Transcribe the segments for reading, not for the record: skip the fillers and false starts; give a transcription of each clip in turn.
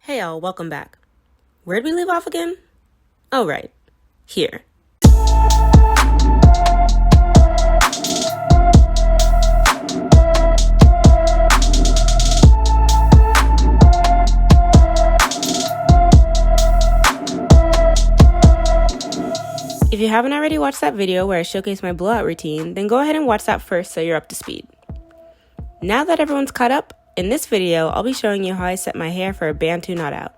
Hey y'all, welcome back. Where'd we leave off again? Oh right, here. If you haven't already watched that video where I showcase my blowout routine, then go ahead and watch that first so you're up to speed. Now that everyone's caught up, in this video I'll be showing you how I set my hair for a Bantu knot out.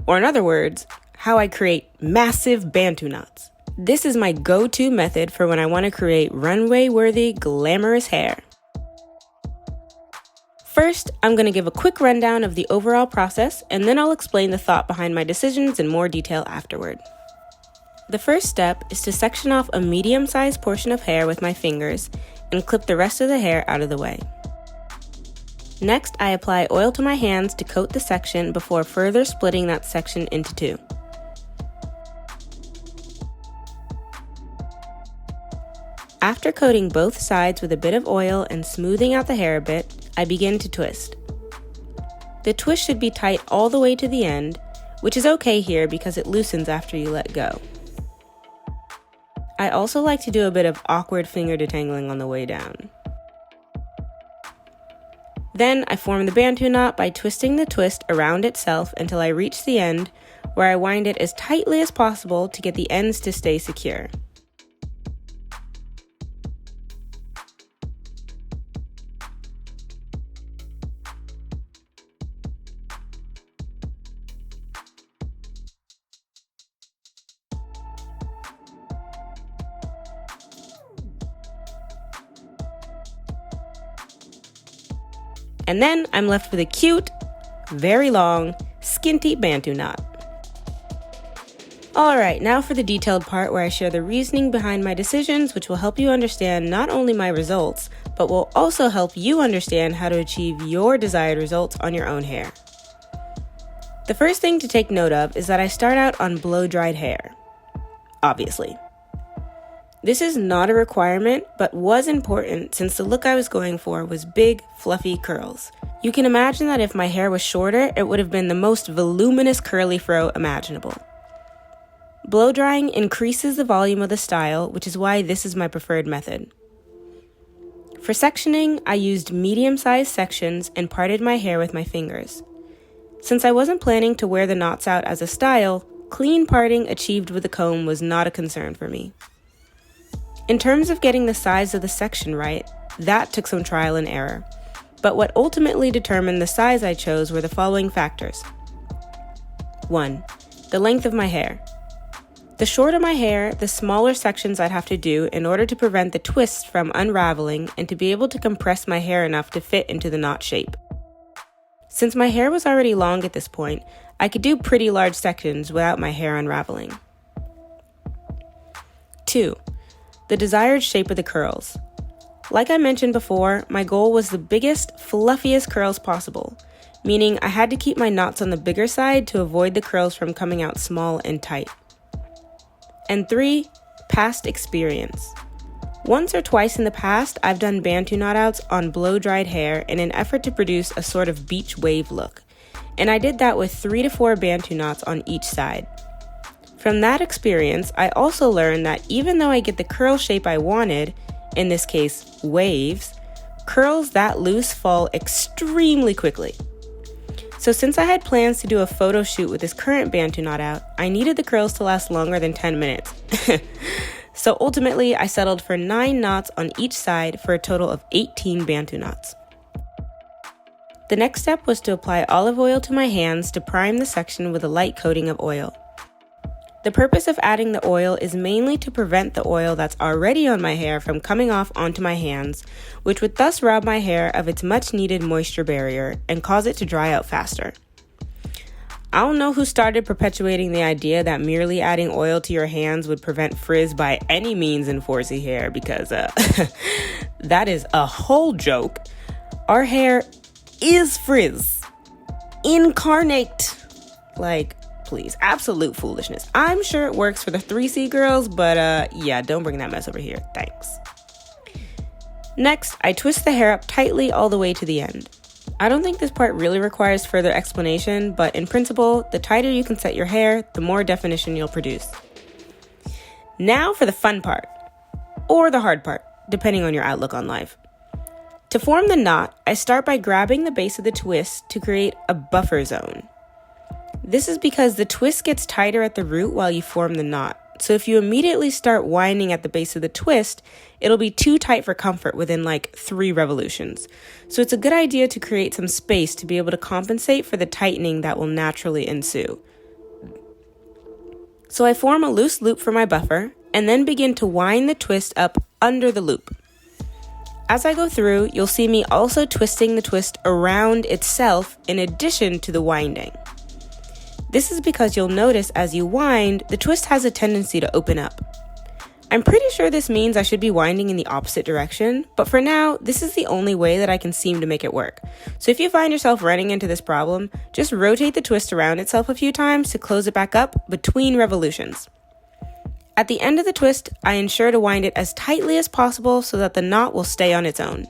Or in other words, how I create massive Bantu knots. This is my go-to method for when I want to create runway-worthy, glamorous hair. First, I'm going to give a quick rundown of the overall process, and then I'll explain the thought behind my decisions in more detail afterward. The first step is to section off a medium-sized portion of hair with my fingers and clip the rest of the hair out of the way. Next, I apply oil to my hands to coat the section before further splitting that section into two. After coating both sides with a bit of oil and smoothing out the hair a bit, I begin to twist. The twist should be tight all the way to the end, which is okay here because it loosens after you let go. I also like to do a bit of awkward finger detangling on the way down. Then I form the Bantu knot by twisting the twist around itself until I reach the end, where I wind it as tightly as possible to get the ends to stay secure. And then I'm left with a cute, very long, skinty Bantu knot. Alright, now for the detailed part where I share the reasoning behind my decisions, which will help you understand not only my results, but will also help you understand how to achieve your desired results on your own hair. The first thing to take note of is that I start out on blow-dried hair. Obviously. This is not a requirement, but was important since the look I was going for was big, fluffy curls. You can imagine that if my hair was shorter, it would have been the most voluminous curly fro imaginable. Blow drying increases the volume of the style, which is why this is my preferred method. For sectioning, I used medium-sized sections and parted my hair with my fingers. Since I wasn't planning to wear the knots out as a style, clean parting achieved with a comb was not a concern for me. In terms of getting the size of the section right, that took some trial and error. But what ultimately determined the size I chose were the following factors. 1. The length of my hair. The shorter my hair, the smaller sections I'd have to do in order to prevent the twists from unraveling and to be able to compress my hair enough to fit into the knot shape. Since my hair was already long at this point, I could do pretty large sections without my hair unraveling. 2. The desired shape of the curls. Like I mentioned before, my goal was the biggest, fluffiest curls possible, meaning I had to keep my knots on the bigger side to avoid the curls from coming out small and tight. And 3, past experience. Once or twice in the past, I've done Bantu knot outs on blow-dried hair in an effort to produce a sort of beach wave look, and I did that with 3 to 4 Bantu knots on each side. From that experience, I also learned that even though I get the curl shape I wanted, in this case, waves, curls that loose fall extremely quickly. So since I had plans to do a photo shoot with this current Bantu knot out, I needed the curls to last longer than 10 minutes. So ultimately, I settled for 9 knots on each side for a total of 18 Bantu knots. The next step was to apply olive oil to my hands to prime the section with a light coating of oil. The purpose of adding the oil is mainly to prevent the oil that's already on my hair from coming off onto my hands, which would thus rob my hair of its much-needed moisture barrier and cause it to dry out faster. I don't know who started perpetuating the idea that merely adding oil to your hands would prevent frizz by any means in 4C hair because that is a whole joke. Our hair is frizz. Incarnate. Please, absolute foolishness. I'm sure it works for the 3C girls, but yeah, don't bring that mess over here. Thanks. Next, I twist the hair up tightly all the way to the end. I don't think this part really requires further explanation, but in principle, the tighter you can set your hair, the more definition you'll produce. Now for the fun part, or the hard part, depending on your outlook on life. To form the knot, I start by grabbing the base of the twist to create a buffer zone. This is because the twist gets tighter at the root while you form the knot. So if you immediately start winding at the base of the twist, it'll be too tight for comfort within like 3 revolutions. So it's a good idea to create some space to be able to compensate for the tightening that will naturally ensue. So I form a loose loop for my buffer and then begin to wind the twist up under the loop. As I go through, you'll see me also twisting the twist around itself in addition to the winding. This is because you'll notice as you wind, the twist has a tendency to open up. I'm pretty sure this means I should be winding in the opposite direction, but for now, this is the only way that I can seem to make it work. So if you find yourself running into this problem, just rotate the twist around itself a few times to close it back up between revolutions. At the end of the twist, I ensure to wind it as tightly as possible so that the knot will stay on its own.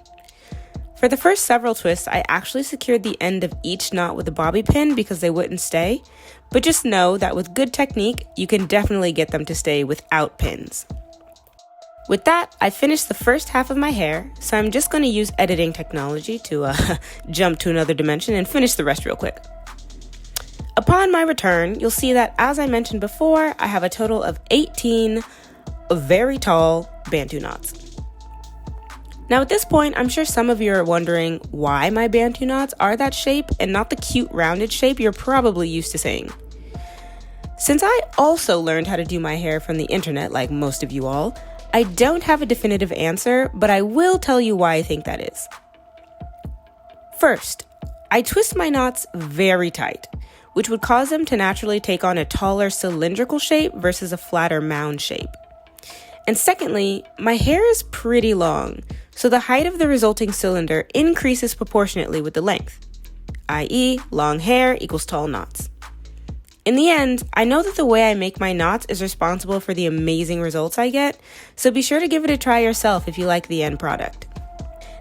For the first several twists, I actually secured the end of each knot with a bobby pin because they wouldn't stay, but just know that with good technique, you can definitely get them to stay without pins. With that, I finished the first half of my hair, so I'm just going to use editing technology to jump to another dimension and finish the rest real quick. Upon my return, you'll see that, as I mentioned before, I have a total of 18 very tall Bantu knots. Now at this point, I'm sure some of you are wondering why my Bantu knots are that shape and not the cute rounded shape you're probably used to seeing. Since I also learned how to do my hair from the internet, like most of you all, I don't have a definitive answer, but I will tell you why I think that is. First, I twist my knots very tight, which would cause them to naturally take on a taller cylindrical shape versus a flatter mound shape. And secondly, my hair is pretty long, so the height of the resulting cylinder increases proportionately with the length, i.e., long hair equals tall knots. In the end, I know that the way I make my knots is responsible for the amazing results I get, so be sure to give it a try yourself if you like the end product.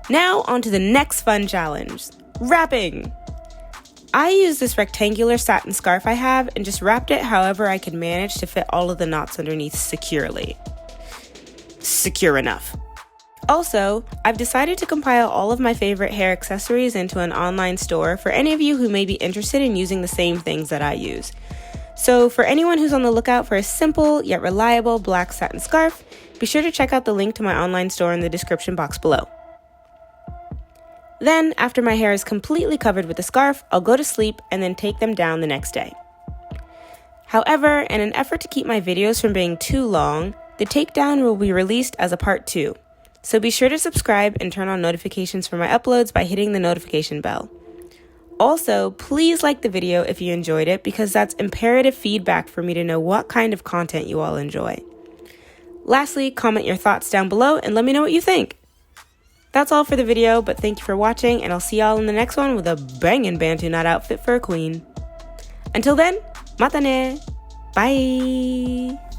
Now, on to the next fun challenge, wrapping! I used this rectangular satin scarf I have and just wrapped it however I could manage to fit all of the knots underneath securely. Secure enough. Also, I've decided to compile all of my favorite hair accessories into an online store for any of you who may be interested in using the same things that I use. So for anyone who's on the lookout for a simple yet reliable black satin scarf, be sure to check out the link to my online store in the description box below. Then, after my hair is completely covered with the scarf, I'll go to sleep and then take them down the next day. However, in an effort to keep my videos from being too long, the takedown will be released as a part 2. So be sure to subscribe and turn on notifications for my uploads by hitting the notification bell. Also, please like the video if you enjoyed it because that's imperative feedback for me to know what kind of content you all enjoy. Lastly, comment your thoughts down below and let me know what you think. That's all for the video, but thank you for watching and I'll see y'all in the next one with a bangin' Bantu knot outfit for a queen. Until then, matane! Bye!